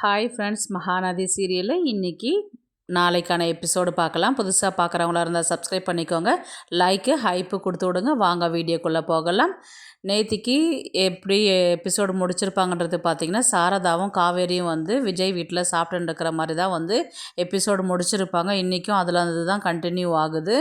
Hi friends, Mahanadi சீரியலில் இன்றைக்கி நாளைக்கான எபிசோடு பார்க்கலாம். புதுசாக பார்க்குறவங்களா இருந்தால் சப்ஸ்கிரைப் பண்ணிக்கோங்க. லைக்கு ஹைப்பு கொடுத்து விடுங்க. வாங்க வீடியோக்குள்ளே போகலாம். நேத்திக்கு எப்படி எபிசோடு முடிச்சிருப்பாங்கன்றது பார்த்திங்கன்னா, சாரதாவும் காவேரியும் வந்து விஜய் வீட்டில் சாப்பிட்டுன்னு இருக்கிற மாதிரி தான் வந்து எபிசோடு முடிச்சிருப்பாங்க. இன்றைக்கும் அதில் தான் கண்டினியூ ஆகுது.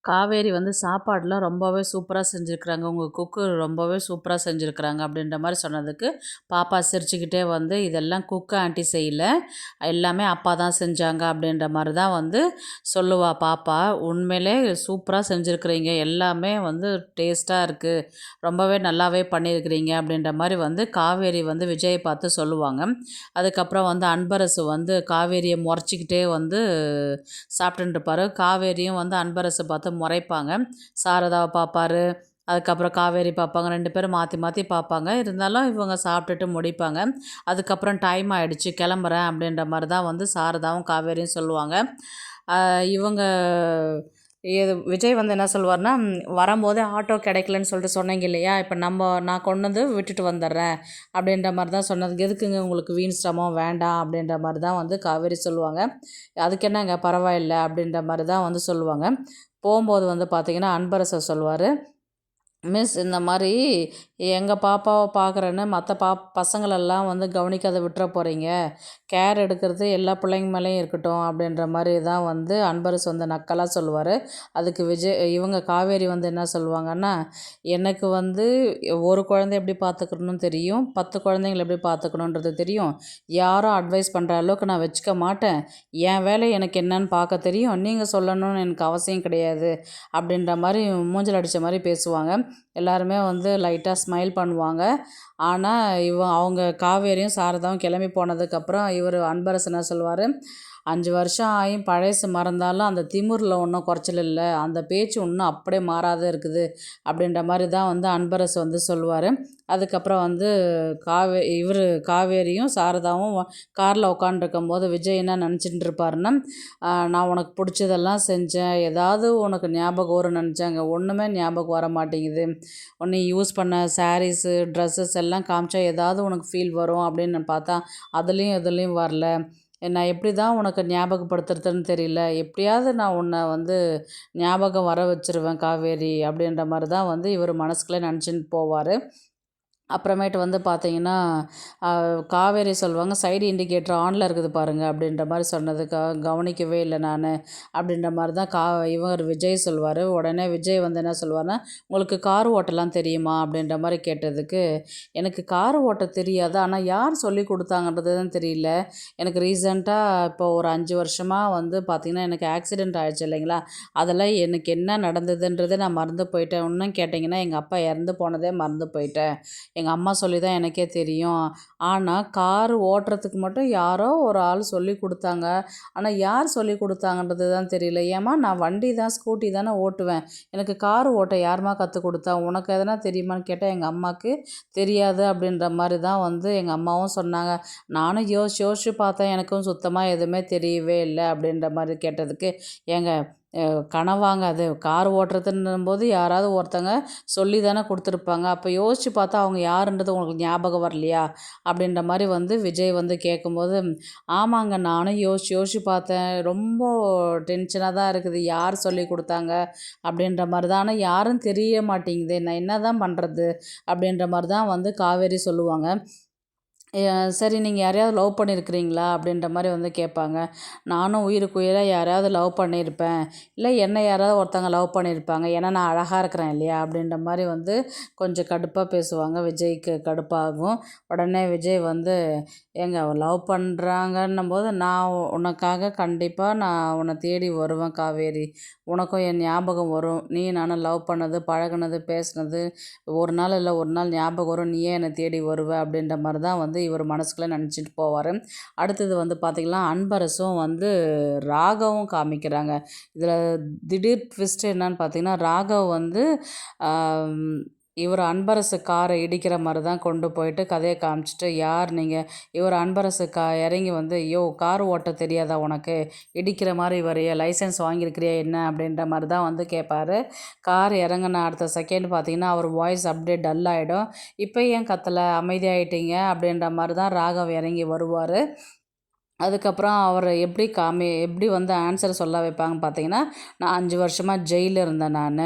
காவேரி வந்து சாப்பாடெலாம் ரொம்பவே சூப்பராக செஞ்சுருக்குறாங்க, உங்கள் குக்கு ரொம்பவே சூப்பராக செஞ்சுருக்குறாங்க அப்படின்ற மாதிரி சொன்னதுக்கு பாப்பா சிரிச்சுக்கிட்டே வந்து இதெல்லாம் குக்கு ஆண்டி செய்யலை, எல்லாமே அப்பா தான் செஞ்சாங்க அப்படின்ற மாதிரி தான் வந்து சொல்லுவா பாப்பா. உண்மையிலே சூப்பராக செஞ்சுருக்குறீங்க, எல்லாமே வந்து டேஸ்ட்டாக இருக்குது, ரொம்பவே நல்லாவே பண்ணியிருக்கிறீங்க அப்படின்ற மாதிரி வந்து காவேரி வந்து விஜயை பார்த்து சொல்லுவாங்க. அதுக்கப்புறம் வந்து அன்பரசு வந்து காவேரியை முறைச்சிக்கிட்டே வந்து சாப்பிட்டுருப்பாரு. காவேரியும் வந்து அன்பரசை பார்த்து முறைப்பாங்க. சாரதாவை பார்ப்பாரு, அதுக்கப்புறம் காவேரி பார்ப்பாங்க. 2 பேரும் மாற்றி மாற்றி பார்ப்பாங்க. இருந்தாலும் இவங்க சாப்பிட்டுட்டு முடிப்பாங்க. அதுக்கப்புறம் டைம் ஆகிடுச்சு, கிளம்புறேன் அப்படின்ற மாதிரி தான் வந்து சாரதாவும் காவேரியும் சொல்லுவாங்க. இவங்க விஜய் வந்து என்ன சொல்லுவார்னா, வரும்போதே ஆட்டோ கிடைக்கலன்னு சொல்லிட்டு சொன்னீங்க இல்லையா, இப்போ நான் கொண்டு வந்து விட்டுட்டு வந்துடுறேன் அப்படின்ற மாதிரி தான் சொன்னதுக்கு, எதுக்குங்க உங்களுக்கு வீண் சிரமம் வேண்டாம் அப்படின்ற மாதிரி தான் வந்து காவேரி சொல்லுவாங்க. அதுக்கு என்னங்க பரவாயில்ல அப்படின்ற மாதிரி தான் வந்து சொல்லுவாங்க. போகும்போது வந்து பார்த்திங்கன்னா அன்பரசர் சொல்லுவார், மிஸ் இந்த மாதிரி எங்கள் பாப்பாவை பார்க்குறேன்னு மற்ற பசங்களெல்லாம் வந்து கவனிக்காத விட்டுற போகிறீங்க, கேர் எடுக்கிறது எல்லா பிள்ளைங்க மேலேயும் இருக்கட்டும் அப்படின்ற மாதிரி தான் வந்து அன்பரசு வந்து நக்கலாக சொல்லுவார். அதுக்கு இவங்க காவேரி வந்து என்ன சொல்லுவாங்கன்னா, எனக்கு வந்து ஒரு குழந்தை எப்படி பார்த்துக்கணும்னு தெரியும், 10 குழந்தைங்களை எப்படி பார்த்துக்கணுன்றது தெரியும், யாரும் அட்வைஸ் பண்ணுற அளவுக்கு நான் வச்சுக்க மாட்டேன், என் வேலை எனக்கு என்னன்னு பார்க்க தெரியும், நீங்கள் சொல்லணும்னு எனக்கு அவசியம் கிடையாது அப்படின்ற மாதிரி மூஞ்சல் அடித்த மாதிரி பேசுவாங்க. எல்லாருமே வந்து லைட்டாக ஸ்மைல் பண்ணுவாங்க. ஆனால் அவங்க காவேரியும் சாரதாவும் கிளம்பி போனதுக்கப்புறம் இவர் அன்பரசு என்ன சொல்லுவார், 5 வருஷம் ஆகியும் பழசு மறந்தாலும் அந்த திமிரில் ஒன்றும் குறைச்சல் இல்லை, அந்த பேச்சு இன்னும் அப்படியே மாறாத இருக்குது அப்படின்ற மாதிரி தான் வந்து அன்பரசு வந்து சொல்லுவார். அதுக்கப்புறம் வந்து காவேரியும் சாரதாவும் காரில் உட்காந்துருக்கும் போது விஜய் என்ன நினச்சிட்டு இருப்பாருன்னா, நான் உனக்கு பிடிச்சதெல்லாம் செஞ்சேன், ஏதாவது உனக்கு ஞாபகம் வரும்னு நினச்சாங்க, ஒன்றுமே ஞாபகம் வர மாட்டேங்குது, நீ யூஸ் பண்ண சாரீஸு ட்ரெஸ்ஸஸ் எல்லாம் காமிச்சா ஏதாவது உனக்கு ஃபீல் வரும் அப்படின்னு பார்த்தா அதுலேயும் எதுலேயும் வரல, நான் எப்படி தான் உனக்கு ஞாபகப்படுத்துறதுன்னு தெரியல, எப்படியாவது நான் உன்னை வந்து ஞாபகம் வர வச்சுருவேன் காவேரி அப்படின்ற மாதிரி தான் வந்து இவர் மனசுக்குள்ளே நினச்சின்னு போவார். அப்புறமேட்டு வந்து பார்த்தீங்கன்னா, காவேரி சொல்லுவாங்க, சைடு இண்டிகேட்டர் ஆனில் இருக்குது பாருங்கள் அப்படின்ற மாதிரி சொன்னதுக்கு கவனிக்கவே இல்லை நான் அப்படின்ற மாதிரி தான் இவர் விஜய் சொல்வார். உடனே விஜய் வந்து என்ன சொல்வார்னா, உங்களுக்கு கார் ஓட்டலாம் தெரியுமா அப்படின்ற மாதிரி கேட்டதுக்கு, எனக்கு கார் ஓட்ட தெரியாது, ஆனால் யார் சொல்லி கொடுத்தாங்கன்றது தான் தெரியல, எனக்கு ரீசெண்டாக இப்போ ஒரு 5 வருஷமாக வந்து பார்த்திங்கன்னா எனக்கு ஆக்சிடெண்ட் ஆகிடுச்சு இல்லைங்களா, அதெல்லாம் எனக்கு என்ன நடந்ததுன்றதை நான் மறந்து போயிட்டேன், இன்னும் கேட்டிங்கன்னா எங்கள் அப்பா இறந்து போனதே மறந்து போயிட்டேன், எங்கள் அம்மா சொல்லி தான் எனக்கே தெரியும், ஆனால் கார் ஓட்டுறதுக்கு மட்டும் யாரோ ஒரு ஆள் சொல்லி கொடுத்தாங்க, ஆனால் யார் சொல்லி கொடுத்தாங்கன்றது தான் தெரியல, ஏம்மா நான் வண்டி தான் ஸ்கூட்டி தானே ஓட்டுவேன், எனக்கு கார் ஓட்ட யாருமா கற்றுக் கொடுத்தா, உனக்கு எதனா தெரியுமான்னு கேட்டால் எங்கள் அம்மாவுக்கு தெரியாது அப்படின்ற மாதிரி தான் வந்து எங்கள் அம்மாவும் சொன்னாங்க. நானும் யோசிச்சு பார்த்தேன், எனக்கும் சுத்தமாக எதுவுமே தெரியவே இல்லை அப்படின்ற மாதிரி கேட்டதுக்கு, ஏங்க கனவாங்க அது, கார் ஓட்டுறதுன்னும்போது யாராவது ஒருத்தங்க சொல்லி தானே கொடுத்துருப்பாங்க, அப்போ யோசித்து பார்த்தா அவங்க யாருன்றது உங்களுக்கு ஞாபகம் வரலையா அப்படின்ற மாதிரி வந்து விஜய் வந்து கேட்கும்போது, ஆமாங்க நானும் யோசிச்சு பார்த்தேன், ரொம்ப டென்ஷனாக தான் இருக்குது, யார் சொல்லி கொடுத்தாங்க அப்படின்ற மாதிரி தான், ஆனால் யாரும் தெரிய மாட்டேங்குது, நான் என்ன தான் பண்ணுறது அப்படின்ற மாதிரி தான் வந்து காவேரி சொல்லுவாங்க. சரி நீங்கள் யாரையாவது லவ் பண்ணியிருக்கிறீங்களா அப்படின்ற மாதிரி வந்து கேட்பாங்க. நானும் உயிருக்கு உயிராக யாரையாவது லவ் பண்ணியிருப்பேன், இல்லை என்னை யாராவது ஒருத்தவங்க லவ் பண்ணியிருப்பாங்க, ஏன்னா நான் அழகாக இருக்கிறேன் இல்லையா அப்படின்ற மாதிரி வந்து கொஞ்சம் கடுப்பாக பேசுவாங்க. விஜய்க்கு கடுப்பாகும். உடனே விஜய் வந்து, ஏங்க லவ் பண்ணுறாங்கன்னும் போது நான் உனக்காக கண்டிப்பாக நான் உன்னை தேடி வருவேன் காவேரி, உனக்கும் என் ஞாபகம் வரும், நீ நானும் லவ் பண்ணது பழகுனது பேசுனது ஒரு நாள் இல்லை ஒரு நாள் ஞாபகம் வரும், நீயே என்னை தேடி வருவ அப்படின்ற மாதிரி தான் வந்து இவர் மனசுக்குள்ளே நினச்சிட்டு போவார். அடுத்தது வந்து பார்த்திங்கன்னா அன்பரசும் வந்து ராகவும் காமிக்கிறாங்க. இதில் திடீர் ட்விஸ்ட் என்னன்னு பார்த்தீங்கன்னா, ராகவ் வந்து இவர் அன்பரசு காரை இடிக்கிற மாதிரி தான் கொண்டு போயிட்டு கதையை காமிச்சிட்டு, யார் நீங்கள்? இவர் அன்பரசு இறங்கி வந்து, யோ கார் ஓட்ட தெரியாதா உனக்கு? இடிக்கிற மாதிரி வரைய லைசன்ஸ் வாங்கியிருக்கிறியா என்ன அப்படின்ற மாதிரி தான் வந்து கேட்பாரு. கார் இறங்கின அடுத்த செகண்ட் பார்த்தீங்கன்னா அவர் வாய்ஸ் அப்படியே டல் ஆகிடும். இப்போ ஏன் கத்தலை, அமைதியாயிட்டீங்க அப்படின்ற மாதிரி தான் ராகவ் இறங்கி வருவார். அதுக்கப்புறம் அவரை எப்படி வந்து ஆன்சர் சொல்ல வைப்பாங்க பார்த்தீங்கன்னா, நான் 5 வருஷமாக ஜெயிலில் இருந்தேன்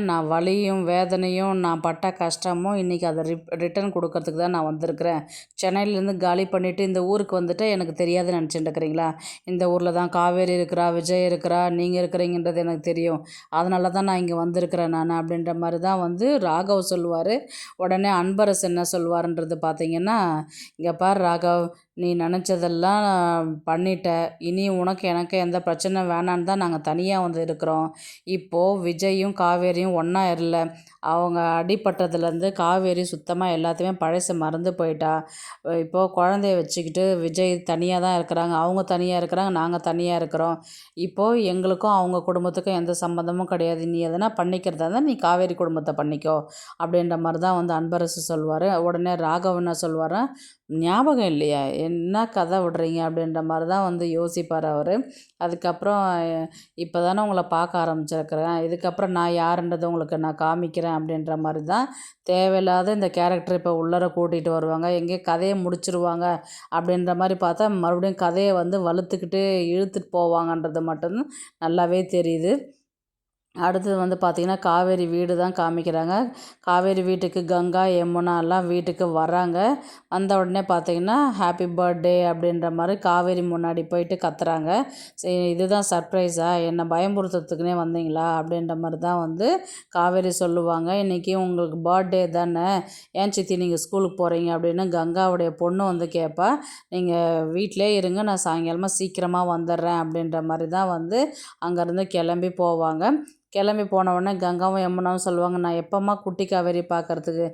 நான் வலியும் வேதனையும் நான் பட்ட கஷ்டமும் இன்றைக்கி அதை ரிட்டர்ன் கொடுக்கறதுக்கு தான் நான் வந்திருக்கிறேன். சென்னையிலேருந்து காலி பண்ணிவிட்டு இந்த ஊருக்கு வந்துட்டு எனக்கு தெரியாதுன்னு நினச்சிட்டு இருக்கிறீங்களா? இந்த ஊரில் தான் காவேரி இருக்கிறா, விஜய் இருக்கிறா, நீங்கள் இருக்கிறீங்கன்றது எனக்கு தெரியும். அதனால தான் நான் இங்கே வந்திருக்கிறேன் அப்படின்ற மாதிரி தான் வந்து ராகவ் சொல்லுவார். உடனே அன்பரசு என்ன சொல்லுவாருன்றது பார்த்தீங்கன்னா, இங்கே பார் ராகவ், நீ நினச்சதெல்லாம் பண்ணிட்ட. இனி உனக்கு எனக்கு எந்த பிரச்சனை வேணான்னு தான் நாங்கள் தனியாக வந்து இருக்கிறோம். இப்போது விஜயும் காவேரியும் ஒன்றா இல்ல. அவங்க அடிபட்டதுலேருந்து காவேரி சுத்தமாக எல்லாத்தையுமே பழசு மறந்து போயிட்டா. இப்போது குழந்தைய வச்சுக்கிட்டு விஜய் தனியாக தான் இருக்கிறாங்க. அவங்க தனியாக இருக்கிறாங்க, நாங்கள் தனியாக இருக்கிறோம். இப்போது எங்களுக்கும் அவங்க குடும்பத்துக்கும் எந்த சம்மந்தமும் கிடையாது. நீ எதனா பண்ணிக்கிறதா இருந்தால் நீ காவேரி குடும்பத்தை பண்ணிக்கோ அப்படின்ற மாதிரி தான் வந்து அன்பரசு சொல்வார். உடனே ராகவ் என்ன சொல்வார், ஞாபகம் இல்லையா? என்ன கதை விடுறீங்க அப்படின்ற மாதிரி தான் வந்து யோசிப்பார் அவர். அதுக்கப்புறம் இப்போ தானே உங்களை பார்க்க ஆரம்பிச்சிருக்கிறேன், இதுக்கப்புறம் நான் யாருன்றதை உங்களுக்கு நான் காமிக்கிறேன் அப்படின்ற மாதிரி தான் தேவையில்லாத இந்த கேரக்டர் இப்போ உள்ளார கூட்டிகிட்டு வருவாங்க. எங்கேயோ கதையை முடிச்சிருவாங்க அப்படின்ற மாதிரி பார்த்தா மறுபடியும் கதையை வந்து வலுத்துக்கிட்டு இழுத்துட்டு போவாங்கன்றது மட்டும்தான் நல்லாவே தெரியுது. அடுத்தது வந்து பார்த்திங்கன்னா காவேரி வீடு தான் காமிக்கிறாங்க. காவேரி வீட்டுக்கு கங்கா, யமுனாலாம் வீட்டுக்கு வராங்க. வந்த உடனே பார்த்திங்கன்னா ஹாப்பி பர்த்டே அப்படின்ற மாதிரி காவேரி முன்னாடி போயிட்டு கத்துறாங்க. சரி, இதுதான் சர்ப்ரைஸா? என்னை பயமுறுத்துறதுக்குனே வந்தீங்களா அப்படின்ற மாதிரி தான் வந்து காவேரி சொல்லுவாங்க. இன்றைக்கி உங்களுக்கு பர்த்டே தானே, ஏன் சித்தி நீங்கள் ஸ்கூலுக்கு போகிறீங்க அப்படின்னு கங்காவுடைய பொண்ணு வந்து கேட்பா. நீங்கள் வீட்டிலே இருங்க, நான் சாயங்காலமாக சீக்கிரமாக வந்துடுறேன் அப்படின்ற மாதிரி தான் வந்து அங்கேருந்து கிளம்பி போவாங்க. கிளம்பி போன உடனே கங்காவும் யமுனாவும் சொல்லுவாங்க, நான் எப்போம்மா குட்டி காவேரி பார்க்குறதுக்கு?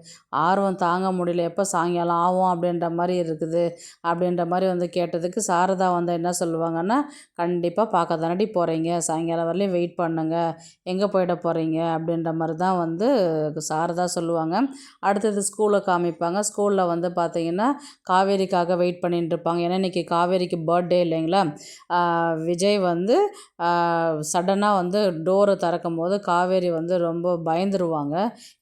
ஆர்வம் தாங்க முடியல, எப்போ சாயங்காலம் ஆகும் அப்படின்ற மாதிரி இருக்குது அப்படின்ற மாதிரி வந்து கேட்டதுக்கு சாரதா வந்து என்ன சொல்லுவாங்கன்னா, கண்டிப்பாக பார்க்க தானடி போகிறீங்க, சாயங்காலம் வரலையும் வெயிட் பண்ணுங்க, எங்கே போயிட போகிறீங்க அப்படின்ற மாதிரி தான் வந்து சாரதா சொல்லுவாங்க. அடுத்தது ஸ்கூலை காமிப்பாங்க. ஸ்கூலில் வந்து பார்த்திங்கன்னா காவேரிக்காக வெயிட் பண்ணிட்டு இருப்பாங்க. ஏன்னா இன்றைக்கி காவேரிக்கு பர்த்டே இல்லைங்களா? விஜய் வந்து சடனாக வந்து டோரை திறக்கும்போது காவேரி வந்து ரொம்ப பயந்துருவாங்க.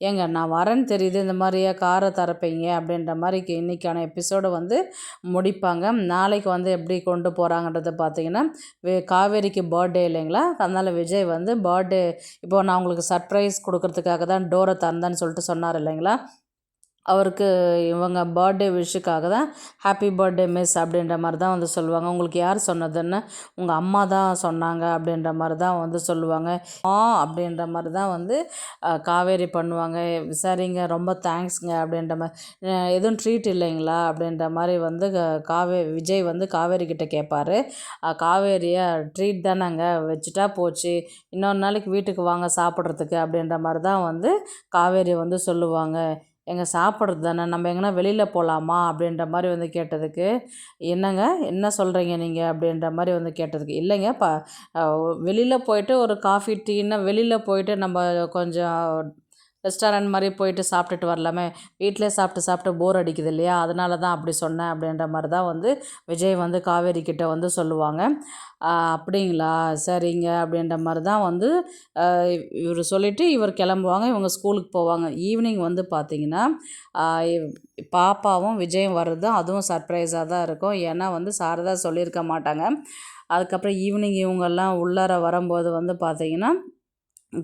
ஏங்க நான் வரேன்னு தெரியுது, இந்த மாதிரியே காரை திறப்பீங்க அப்படின்ற மாதிரி இன்றைக்கான எபிசோடை வந்து முடிப்பாங்க. நாளைக்கு வந்து எப்படி கொண்டு போகிறாங்கன்றது பார்த்திங்கன்னா, காவேரிக்கு பர்த்டே இல்லைங்களா? அதனால் விஜய் வந்து பர்த்டே இப்போ நான் உங்களுக்கு சர்ப்ரைஸ் கொடுக்கறதுக்காக தான் டோரை திறந்தேன்னு சொல்லிட்டு சொன்னார் இல்லைங்களா? அவருக்கு இவங்க பர்த்டே விஷுக்காக தான் ஹாப்பி பர்த்டே மிஸ் அப்படின்ற மாதிரி தான் வந்து சொல்லுவாங்க. உங்களுக்கு யார் சொன்னதுன்னு? உங்கள் அம்மா தான் சொன்னாங்க அப்படின்ற மாதிரி தான் வந்து சொல்லுவாங்க. அப்படின்ற மாதிரி தான் வந்து காவேரி பண்ணுவாங்க. சரிங்க, ரொம்ப தேங்க்ஸுங்க அப்படின்ற மாதிரி. எதுவும் ட்ரீட் இல்லைங்களா அப்படின்ற மாதிரி வந்து விஜய் வந்து காவேரி கிட்ட கேட்பார். காவேரியை ட்ரீட் தானேங்க, வச்சுட்டா போச்சு, இன்னொரு நாளைக்கு வீட்டுக்கு வாங்க சாப்பிட்றதுக்கு அப்படின்ற மாதிரி தான் வந்து காவேரி வந்து சொல்லுவாங்க. எங்கே சாப்பிட்றது தானே, நம்ம எங்கன்னா வெளியில் போகலாமா அப்படின்ற மாதிரி வந்து கேட்டதுக்கு, என்னங்க என்ன சொல்கிறீங்க நீங்கள் அப்படின்ற மாதிரி வந்து கேட்டதுக்கு, இல்லைங்க வெளியில் போயிட்டு ஒரு காஃபி டீன்னா வெளியில் போயிட்டு நம்ம கொஞ்சம் ரெஸ்டாரண்ட் மாதிரி போயிட்டு சாப்பிட்டுட்டு வரலாமே, வீட்டிலே சாப்பிட்டு சாப்பிட்டு போர் அடிக்குது இல்லையா, அதனால தான் அப்படி சொன்னேன் அப்படின்ற மாதிரி தான் வந்து விஜய் வந்து காவேரி கிட்ட வந்து சொல்லுவாங்க. அப்படிங்களா, சரிங்க அப்படின்ற மாதிரி தான் வந்து இவர் சொல்லிவிட்டு இவர் கிளம்புவாங்க. இவங்க ஸ்கூலுக்கு போவாங்க. ஈவினிங் வந்து பார்த்திங்கன்னா பாப்பாவும் விஜயும் வர்றது அதுவும் சர்ப்ரைஸாக தான் இருக்கும். ஏன்னா வந்து சாரதா சொல்லியிருக்க மாட்டாங்க. அதுக்கப்புறம் ஈவினிங் இவங்கெல்லாம் உள்ளார வரும்போது வந்து பார்த்திங்கன்னா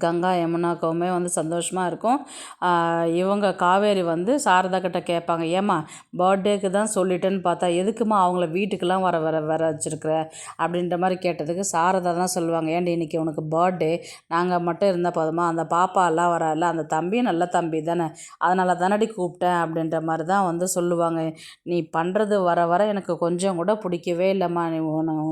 கங்கா யமுனாவுக்குமே வந்து சந்தோஷமாக இருக்கும். இவங்க காவேரி வந்து சாரதா கிட்ட கேட்பாங்க, ஏம்மா பர்த்டேக்கு தான் சொல்லிட்டேன்னு பார்த்தா எதுக்குமா அவங்கள வீட்டுக்கெலாம் வர வர வர வச்சுருக்குற அப்படின்ற மாதிரி கேட்டதுக்கு சாரதா தான் சொல்லுவாங்க, ஏன்டி இன்றைக்கி உனக்கு பர்த்டே, நாங்கள் மட்டும் இருந்தால் போதுமா, அந்த பாப்பா எல்லாம் வரல, அந்த தம்பி நல்ல தம்பி தானே, அதனால தானடி கூப்பிட்டேன் அப்படின்ற மாதிரி தான் வந்து சொல்லுவாங்க. நீ பண்ணுறது வர வர எனக்கு கொஞ்சம் கூட பிடிக்கவே இல்லைம்மா, நீ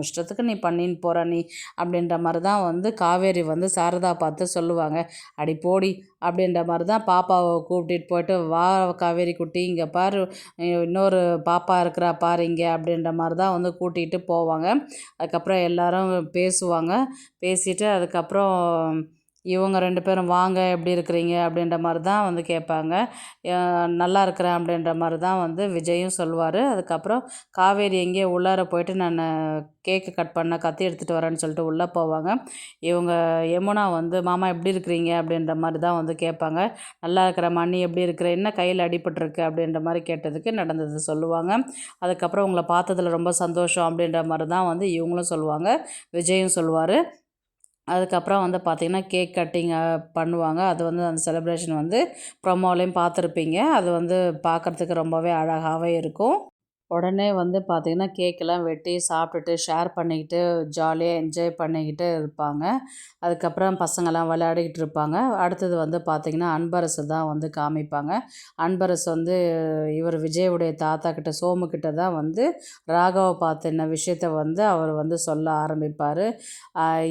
இஷ்டத்துக்கு நீ பண்ணின்னு போகிற நீ அப்படின்ற மாதிரி தான் வந்து காவேரி வந்து சாரதா பார்த்து சொல்லுவாங்க. அடி போடி அப்படின்ற மாதிரி தான் பாப்பாவை கூப்பிட்டுட்டு போயிட்டு, வா காவேரி குட்டி இங்கே பாரு, இன்னொரு பாப்பா இருக்கிறா பாரு இங்கே அப்படின்ற மாதிரி தான் வந்து கூட்டிகிட்டு போவாங்க. அதுக்கப்புறம் எல்லாரும் பேசுவாங்க. பேசிட்டு அதுக்கப்புறம் இவங்க 2 பேரும் வாங்க எப்படி இருக்கிறீங்க அப்படின்ற மாதிரி தான் வந்து கேட்பாங்க. நல்லா இருக்கிறேன் அப்படின்ற மாதிரி தான் வந்து விஜயும் சொல்லுவார். அதுக்கப்புறம் காவேரி எங்கேயோ உள்ளார போயிட்டு நான் கேக்கு கட் பண்ண கத்தி எடுத்துகிட்டு வரேன்னு சொல்லிட்டு உள்ளே போவாங்க. இவங்க யமுனா வந்து மாமா எப்படி இருக்கிறீங்க அப்படின்ற மாதிரி தான் வந்து கேட்பாங்க. நல்லா இருக்கிறேம்மா, நீ எப்படி இருக்கிற, என்ன கையில் அடிபட்டிருக்கு அப்படின்ற மாதிரி கேட்டதுக்கு நடந்தது சொல்லுவாங்க. அதுக்கப்புறம் உங்களை பார்த்ததுல ரொம்ப சந்தோஷம் அப்படின்ற மாதிரி தான் வந்து இவங்களும் சொல்லுவாங்க, விஜயும் சொல்லுவார். அதுக்கப்புறம் வந்து பார்த்திங்கன்னா கேக் கட்டிங் பண்ணுவாங்க. அது வந்து அந்த செலிப்ரேஷன் வந்து ப்ரொமோலையும் பார்த்துருப்பீங்க. அது வந்து பார்க்குறதுக்கு ரொம்பவே அழகாகவே இருக்கும். உடனே வந்து பார்த்திங்கன்னா கேக்கெல்லாம் வெட்டி சாப்பிட்டுட்டு ஷேர் பண்ணிக்கிட்டு ஜாலியாக என்ஜாய் பண்ணிக்கிட்டு இருப்பாங்க. அதுக்கப்புறம் பசங்கள்லாம் விளையாடிக்கிட்டு இருப்பாங்க. அடுத்தது வந்து பார்த்திங்கன்னா அன்பரசு தான் வந்து காமிப்பாங்க. அன்பரசு வந்து இவர் விஜயுடைய தாத்தா கிட்ட சோமுக்கிட்ட தான் வந்து ராகவ பார்த்தின விஷயத்த வந்து அவர் வந்து சொல்ல ஆரம்பிப்பார்.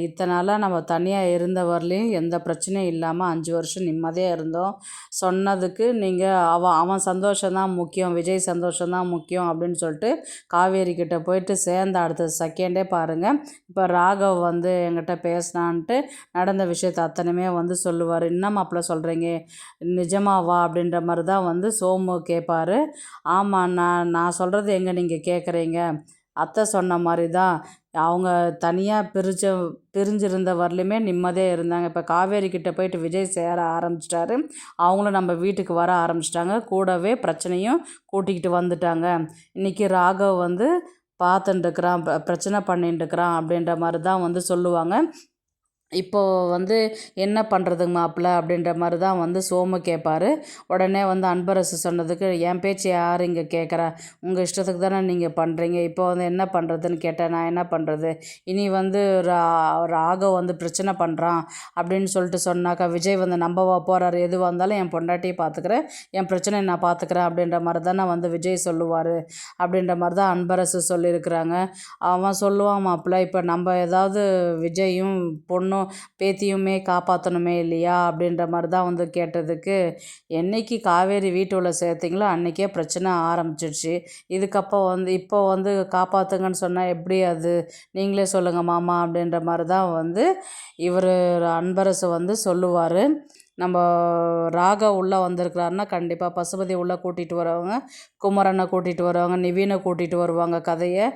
இத்தனை நாளாக நம்ம தனியாக இருந்தவர்லேயும் எந்த பிரச்சனையும் இல்லாமல் 5 வருஷம் நிம்மதியாக இருந்தோம். சொன்னதுக்கு நீங்கள் அவன் சந்தோஷம்தான் முக்கியம், விஜய் சந்தோஷம்தான் முக்கியம் அப்படின்னு சொல்லிட்டு காவேரி கிட்ட போயிட்டு சேர்ந்த அடுத்த செகண்டே பாருங்கள், இப்போ ராகவ் வந்து என்கிட்ட பேசினான்ட்டு நடந்த விஷயத்த அத்தனையுமே வந்து சொல்லுவார். என்ன மாப்பிள்ள சொல்கிறீங்க, நிஜமாவா அப்படின்ற மாதிரி தான் வந்து சோமு கேட்பார். ஆமாம், நான் சொல்கிறது எங்கே நீங்கள் கேட்குறீங்க, அத்தை சொன்ன மாதிரி தான் அவங்க தனியாக பிரிஞ்சிருந்த வரலையுமே நிம்மதியாக இருந்தாங்க. இப்போ காவேரி கிட்ட போயிட்டு விஜய் சேர ஆரம்பிச்சிட்டாரு. அவங்களும் நம்ம வீட்டுக்கு வர ஆரம்பிச்சிட்டாங்க. கூடவே பிரச்சனையும் கூட்டிக்கிட்டு வந்துட்டாங்க. இன்றைக்கி ராகவ் வந்து பார்த்துட்டுருக்குறான், பிரச்சனை பண்ணிட்டுருக்குறான் அப்படின்ற மாதிரி தான் வந்து சொல்லுவாங்க. இப்போது வந்து என்ன பண்ணுறதுங்க மாப்பிள்ள அப்படின்ற மாதிரி தான் வந்து சோமு கேட்பார். உடனே வந்து அன்பரசு சொன்னதுக்கு, என் பேச்சு யார் இங்கே கேட்குறா, உங்கள் இஷ்டத்துக்கு தானே நீங்கள் பண்ணுறீங்க, இப்போ வந்து என்ன பண்ணுறதுன்னு கேட்டேன், நான் என்ன பண்ணுறது, இனி வந்து ராகவ் வந்து பிரச்சனை பண்ணுறான் அப்படின்னு சொல்லிட்டு சொன்னாக்கா விஜய் வந்து நம்பவா போகிறாரு, எதுவாக இருந்தாலும் என் பொண்டாட்டியை பார்த்துக்கிறேன், என் பிரச்சனையை நான் பார்த்துக்கிறேன் அப்படின்ற மாதிரி தானே வந்து விஜய் சொல்லுவார் அப்படின்ற மாதிரி தான் அன்பரசு சொல்லியிருக்கிறாங்க. அவன் சொல்லுவான், மாப்பிள்ள இப்போ நம்ம ஏதாவது விஜயும் பொண்ணும் பேத்தியுமே காப்பாற்றணுமே இல்லையா அப்படின்ற மாதிரி தான் வந்து கேட்டதுக்கு, என்னைக்கு காவேரி வீட்டுள்ள சேர்த்திங்களோ அன்றைக்கே பிரச்சனை ஆரம்பிச்சிடுச்சு, இப்போ வந்து காப்பாற்றுங்கன்னு சொன்னால் எப்படி, அது நீங்களே சொல்லுங்கள் மாமா அப்படின்ற மாதிரி தான் வந்து இவர் அன்பரசு வந்து சொல்லுவார். நம்ம ராகவ் உள்ளே வந்திருக்கிறாருன்னா கண்டிப்பாக பசுபதி உள்ளே கூட்டிகிட்டு வரவங்க, குமரனை கூட்டிகிட்டு வருவாங்க, நிவீனை கூட்டிகிட்டு வருவாங்க. கதையை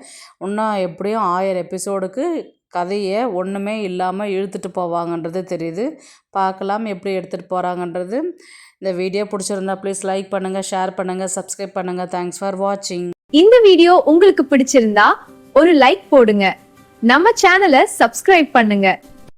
இன்னும் எப்படியும் 1000 எபிசோடுக்கு கதையை ஒன்றுமே இல்லாமல் இழுத்துட்டு போவாங்கன்றது தெரியுது. பார்க்கலாம் எப்படி எடுத்துகிட்டு போகிறாங்கன்றது. இந்த வீடியோ பிடிச்சிருந்தா ப்ளீஸ் லைக் பண்ணுங்கள், ஷேர் பண்ணுங்கள், சப்ஸ்கிரைப் பண்ணுங்கள். தேங்க்ஸ் ஃபார் வாட்சிங். இந்த வீடியோ உங்களுக்கு பிடிச்சிருந்தா ஒரு லைக் போடுங்க, நம்ம சேனலை சப்ஸ்கிரைப் பண்ணுங்க.